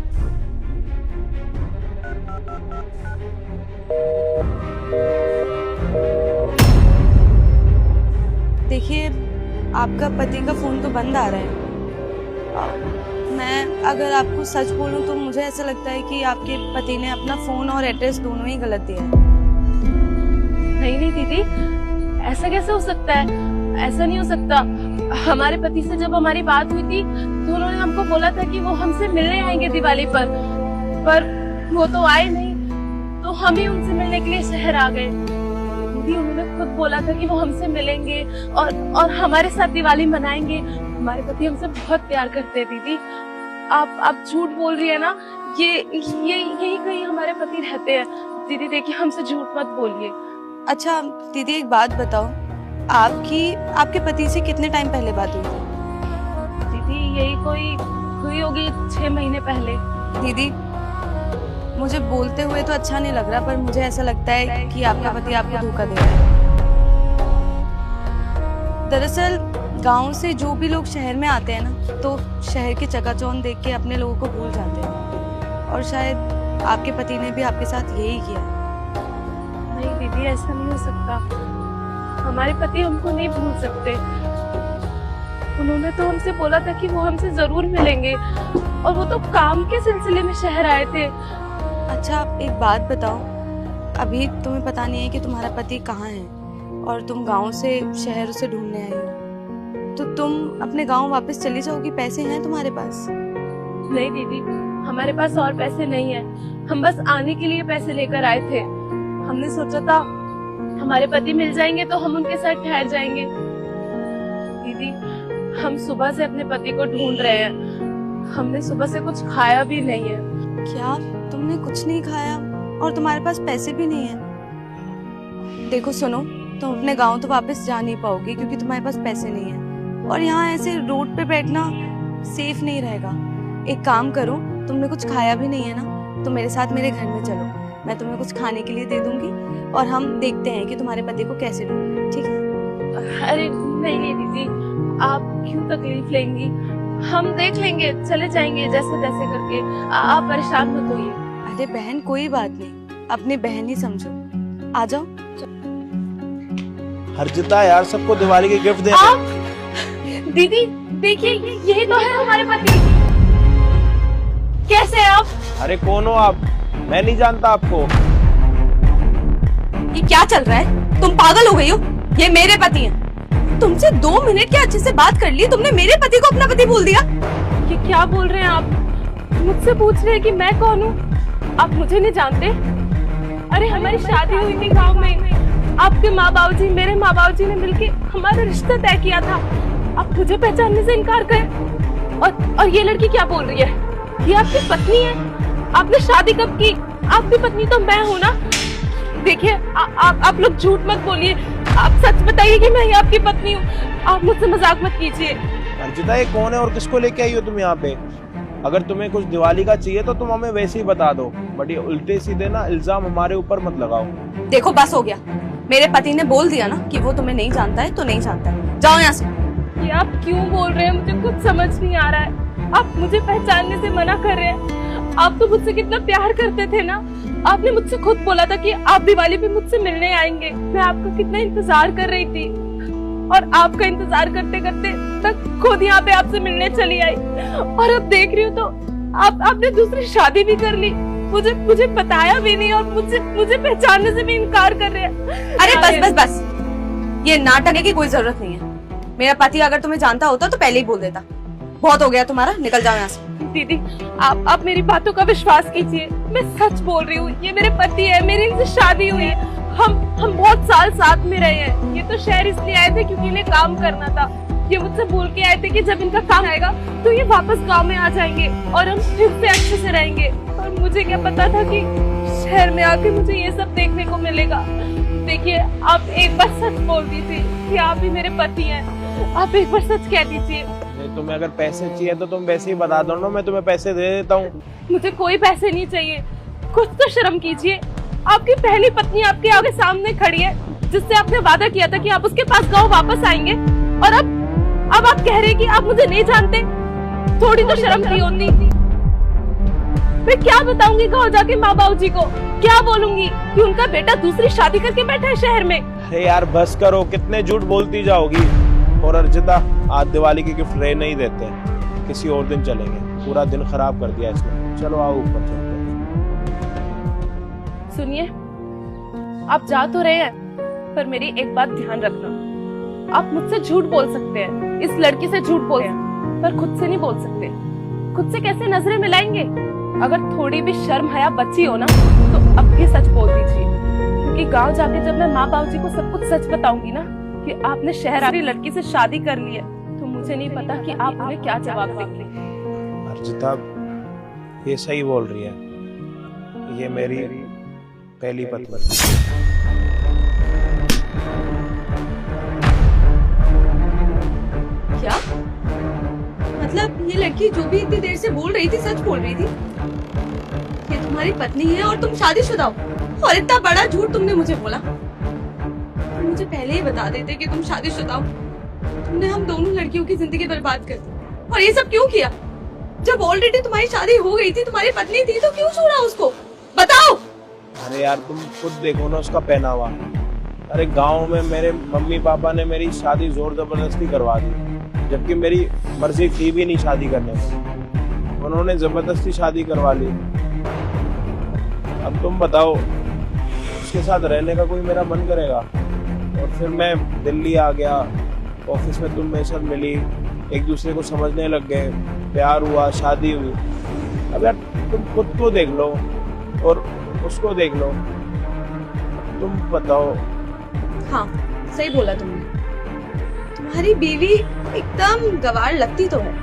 [SPEAKER 8] देखिए आपका पति का फोन तो बंद आ रहा है। मैं अगर आपको सच बोलूं तो मुझे ऐसा लगता है कि आपके पति ने अपना फोन और एड्रेस दोनों ही गलत दिया है।
[SPEAKER 6] नहीं दीदी, ऐसा कैसे हो सकता है? ऐसा नहीं हो सकता। हमारे पति से जब हमारी बात हुई थी तो उन्होंने हमको बोला था कि वो हमसे मिलने आएंगे दिवाली पर वो तो आए नहीं, तो हम ही उनसे मिलने के लिए शहर आ गए। दीदी उन्होंने खुद बोला था कि वो हमसे मिलेंगे और हमारे साथ दिवाली मनाएंगे। हमारे पति हमसे बहुत प्यार करते हैं दीदी। आप झूठ बोल रही है ना, ये यही कहीं हमारे पति रहते हैं। दीदी देखिए, हमसे झूठ मत बोलिए।
[SPEAKER 8] अच्छा दीदी एक बात बताओ, आपके पति से कितने टाइम पहले बात हुई थी?
[SPEAKER 6] दीदी यही कोई हुई होगी 6 महीने पहले।
[SPEAKER 8] दीदी मुझे बोलते हुए तो अच्छा नहीं लग रहा, पर मुझे ऐसा लगता है कि आपका पति आपको धोखा दे रहा है। दरअसल गांव से जो भी लोग शहर में आते हैं ना, तो शहर के चकाचौंध देख के अपने लोगों को भूल जाते हैं, और शायद आपके पति ने भी आपके साथ यही किया।
[SPEAKER 6] नहीं दीदी, ऐसा नहीं हो सकता। हमारे पति हमको नहीं भूल सकते। उन्होंने तो हमसे बोला था कि वो हमसे जरूर मिलेंगे, और वो तो काम के सिलसिले में शहर आए थे।
[SPEAKER 8] अच्छा एक बात बताओ, अभी तुम्हें पता नहीं है कि तुम्हारा पति कहाँ है, और तुम गांव से शहर उसे ढूंढने आई हो, तो तुम अपने गांव वापस चली जाओगी? पैसे हैं तुम्हारे पास?
[SPEAKER 6] नहीं दीदी, हमारे पास और पैसे नहीं है। हम बस आने के लिए पैसे लेकर आए थे। हमने सोचा था हमारे पति मिल जाएंगे तो हम उनके साथ ठहर जाएंगे। दीदी हम सुबह से अपने पति को ढूंढ रहे हैं। हमने सुबह से कुछ खाया भी नहीं है।
[SPEAKER 8] क्या तुमने कुछ नहीं खाया और तुम्हारे पास पैसे भी नहीं है? देखो सुनो, तुम अपने गांव तो वापस जा नहीं पाओगे क्योंकि तुम्हारे पास पैसे नहीं है, और यहाँ ऐसे रोड पे बैठना सेफ नहीं रहेगा। एक काम करो, तुमने कुछ खाया भी नहीं है ना, तो मेरे साथ मेरे घर में चलो। मैं तुम्हें कुछ खाने के लिए दे दूंगी और हम देखते हैं कि तुम्हारे पति को कैसे ढूंढें, ठीक है?
[SPEAKER 6] अरे नहीं नहीं दीदी, आप क्यों तकलीफ लेंगी? हम देख लेंगे, चले जाएंगे जैसे तैसे करके। आप परेशान मत होइए।
[SPEAKER 8] अरे बहन कोई बात नहीं, अपनी बहन ही समझो। आ जाओ।
[SPEAKER 1] हर्षिता यार, सबको दिवाली की गिफ्ट दे।
[SPEAKER 6] आप दीदी देखिए, यही तो है हमारे पति। कैसे हैं आप?
[SPEAKER 1] अरे कौन हो आप? मैं नहीं जानता आपको।
[SPEAKER 8] ये क्या चल रहा है? तुम पागल हो गई हो? ये मेरे पति हैं। तुमसे 2 मिनट के अच्छे से बात कर ली, तुमने मेरे पति को अपना पति बोल दिया।
[SPEAKER 6] ये क्या बोल रहे हैं आप? मुझसे पूछ रहे हैं कि मैं कौन हूँ? आप मुझे नहीं जानते? अरे हमारी शादी हुई थी गांव में। आपके माँ बाबूजी, मेरे माँ बाबूजी ने मिलके हमारा रिश्ता तय किया था। आप मुझे पहचानने से इनकार करें। और ये लड़की क्या बोल रही है? ये आपकी पत्नी है? आपने शादी कब की? आपकी पत्नी तो मैं हूँ ना। देखिए आप लोग झूठ मत बोलिए, आप सच बताइए कि मैं ही आपकी पत्नी हूँ। आप मुझसे मजाक मत कीजिए।
[SPEAKER 1] अर्जिता, ये कौन है और किसको लेके आई हो तुम यहाँ पे? अगर तुम्हें कुछ दिवाली का चाहिए तो तुम हमें वैसे ही बता दो, बट ये उल्टे सीधे ना इल्जाम हमारे ऊपर मत लगाओ।
[SPEAKER 8] देखो बस हो गया, मेरे पति ने बोल दिया ना कि वो तुम्हें नहीं जानता है तो नहीं जानता है। जाओ यहाँ से।
[SPEAKER 6] ये आप क्यों बोल रहे हैं? मुझे कुछ समझ नहीं आ रहा है। आप मुझे पहचानने से मना कर रहे हैं। आप तो मुझसे कितना प्यार करते थे ना। आपने मुझसे खुद बोला था कि आप दिवाली पे मुझसे मिलने आएंगे। मैं आपका कितना इंतजार कर रही थी, और आपका इंतजार करते करते तक खुद यहाँ पे आपसे मिलने चली आई। और अब देख रही हूँ तो आपने दूसरी शादी भी कर ली। मुझे बताया भी नहीं, और मुझे पहचानने से भी इनकार कर रहे हैं।
[SPEAKER 8] अरे बस, ये नाटक की कोई जरूरत नहीं है। मेरा पति अगर तुम्हें जानता होता तो पहले ही बोल देता। बहुत हो गया तुम्हारा, निकल जाओ यहाँ से।
[SPEAKER 6] दीदी आप मेरी बातों का विश्वास कीजिए, मैं सच बोल रही हूँ। ये मेरे पति है, मेरी इनसे शादी हुई है। हम बहुत साल साथ में रहे हैं। ये तो शहर इसलिए आए थे क्योंकि इन्हें काम करना था। ये मुझसे बोल के आए थे कि जब इनका काम आएगा तो ये वापस गांव में आ जाएंगे और हम फिर से अच्छे से रहेंगे। और मुझे क्या पता था कि शहर में आके मुझे ये सब देखने को मिलेगा। देखिए आप एक बार सच बोल दीजिए कि आप ही मेरे पति हैं। आप एक बार सच कह दीजिए।
[SPEAKER 1] तुम्हें अगर पैसे चाहिए तो तुम वैसे ही बता दो ना, मैं तुम्हें पैसे दे देता हूँ।
[SPEAKER 6] मुझे कोई पैसे नहीं चाहिए। कुछ तो शर्म कीजिए। आपकी पहली पत्नी आपके आगे सामने खड़ी है, जिससे आपने वादा किया था कि आप उसके पास गांव वापस आएंगे, और अब आप कह रहे हैं कि आप मुझे नहीं जानते। थोड़ी तो शर्म की होती। मैं क्या बताऊंगी गांव जाके माँ बाबू जी को? क्या बोलूंगी कि उनका बेटा दूसरी शादी करके बैठा है शहर में?
[SPEAKER 1] अरे यार बस करो, कितने झूठ बोलती जाओगी। और अर्जिता, आज दिवाली की गिफ्ट रहे नहीं देते, किसी और दिन चलेंगे। पूरा दिन खराब कर दिया इसने। चलो आओ ऊपर चलते हैं।
[SPEAKER 6] सुनिए, आप जा तो रहे हैं, पर मेरी एक बात ध्यान रखना। आप मुझसे झूठ बोल सकते हैं, इस लड़की से झूठ बोल सकते हैं, पर खुद से नहीं बोल सकते। खुद से कैसे नजरें मिलाएंगे? अगर थोड़ी भी शर्म हया बची हो ना तो अब भी सच बोल दीजिए, क्योंकि गांव जाके जब मैं माँ बाबू जी को सब कुछ सच बताऊंगी ना कि आपने शहर आरी लड़की से शादी कर ली है, तो मुझे नहीं पता कि आप उन्हें क्या जवाब देंगे।
[SPEAKER 1] अर्जिता ये सही बोल रही है, ये मेरी पहली पत्नी।
[SPEAKER 8] क्या मतलब ये लड़की जो भी इतनी देर से बोल रही थी सच बोल रही थी? ये तुम्हारी पत्नी है और तुम शादीशुदा हो, और इतना बड़ा झूठ तुमने मुझे बोला। तुम मुझे पहले ही बता देते कि तुम शादीशुदा हो। तुमने हम दोनों लड़कियों की जिंदगी बर्बाद कर दी। और ये सब क्यों किया? जब ऑलरेडी तुम्हारी शादी हो गई थी, तुम्हारी पत्नी थी, तो क्यों छोड़ा उसको? बताओ।
[SPEAKER 1] अरे यार तुम खुद देखो ना उसका पहनावा। अरे गांव में मेरे मम्मी पापा ने मेरी शादी जोर जबरदस्ती करवा दी, जबकि मेरी मर्जी थी भी नहीं शादी करने में। उन्होंने जबरदस्ती शादी करवा ली। अब तुम बताओ, उसके साथ रहने का कोई मेरा मन करेगा? और फिर मैं दिल्ली आ गया, ऑफिस में तुम मेरे साथ मिली, एक दूसरे को समझने लग गए, प्यार हुआ, शादी हुई। अब यार तुम खुद को देख लो और उसको देख लो, तुम बताओ।
[SPEAKER 8] हाँ सही बोला तुमने। तुम्हारी बीवी एकदम गवार लगती तो है,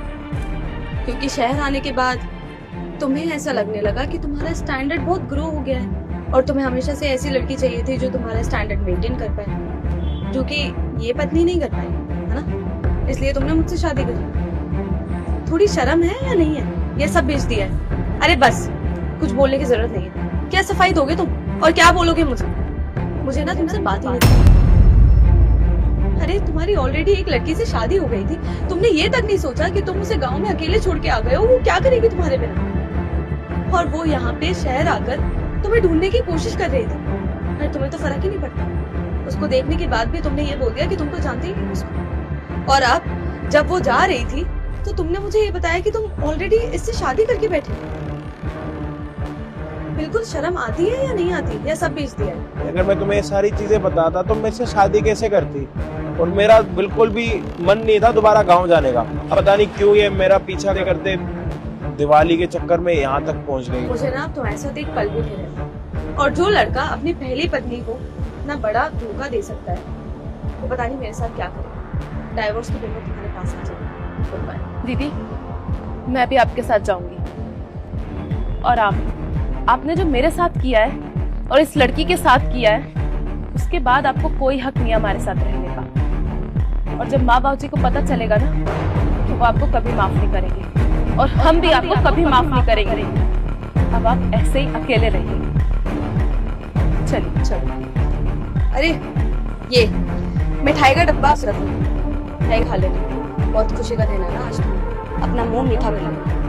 [SPEAKER 8] क्योंकि शहर आने के बाद तुम्हें ऐसा लगने लगा कि तुम्हारा स्टैंडर्ड बहुत ग्रो हो गया है, और तुम्हें हमेशा से ऐसी लड़की चाहिए थी जो तुम्हारा स्टैंडर्ड मेंटेन कर पाए, जो कि ये पत्नी नहीं कर पाई, है ना? इसलिए तुमने मुझसे शादी करी। थोड़ी शर्म है या नहीं है? ये सब बेच दिया है। अरे बस, कुछ बोलने की जरूरत नहीं है। क्या सफाई दोगे तुम और क्या बोलोगे मुझे? मुझे ना तुमसे बात ही नहीं करनी। अरे तुम्हारी ऑलरेडी एक लड़की से शादी हो गई थी, तुमने ये तक नहीं सोचा कि तुम उसे गांव में अकेले छोड़ के आ गए हो, वो क्या करेगी तुम्हारे बिना? और वो यहाँ पे शहर आकर तुम्हें ढूंढने की कोशिश कर रही थी। अरे तुम्हें तो फर्क ही नहीं पड़ता। उसको देखने के बाद भी तुमने ये बोल दिया कि तुम तो जानते ही नहीं उसको। और अब जब वो जा रही थी तो तुमने मुझे ये बताया कि तुम ऑलरेडी इससे शादी करके बैठे। बिल्कुल शर्म आती है या नहीं आती, या सब बेच दिया है?
[SPEAKER 1] अगर मैं तुम्हें ये सारी चीजें बताता तो मेरे से शादी कैसे करती? और मेरा बिल्कुल भी मन नहीं था दोबारा गांव जाने का। अब पता नहीं क्यों ये मेरा पीछा करते दिवाली के चक्कर में यहाँ तक पहुँच गई।
[SPEAKER 8] मुझे ना तुम्हारे साथ एक पल भी नहीं रहता। और जो लड़का अपनी पहली पत्नी को इतना बड़ा धोखा दे सकता है, वो पता नहीं मेरे साथ क्या करेगा। डाइवोर्स के पेपर तुम्हारे पास आ जाएगा।
[SPEAKER 6] दीदी, मैं भी आपके साथ जाऊंगी। और आपने जो मेरे साथ किया है और इस लड़की के साथ किया है, उसके बाद आपको कोई हक नहीं है हमारे साथ रहने का। और जब माँ बाबू जी को पता चलेगा ना, तो वो आपको कभी माफ नहीं करेंगे और हम भी आपको कभी माफ नहीं करेंगे। अब आप ऐसे ही अकेले रहिए। चलिए चलो।
[SPEAKER 8] अरे ये मिठाई का डब्बा रखो, मिठाई खा लेना। बहुत खुशी का दिन है ना आज, अपना मुंह मीठा कर लेना।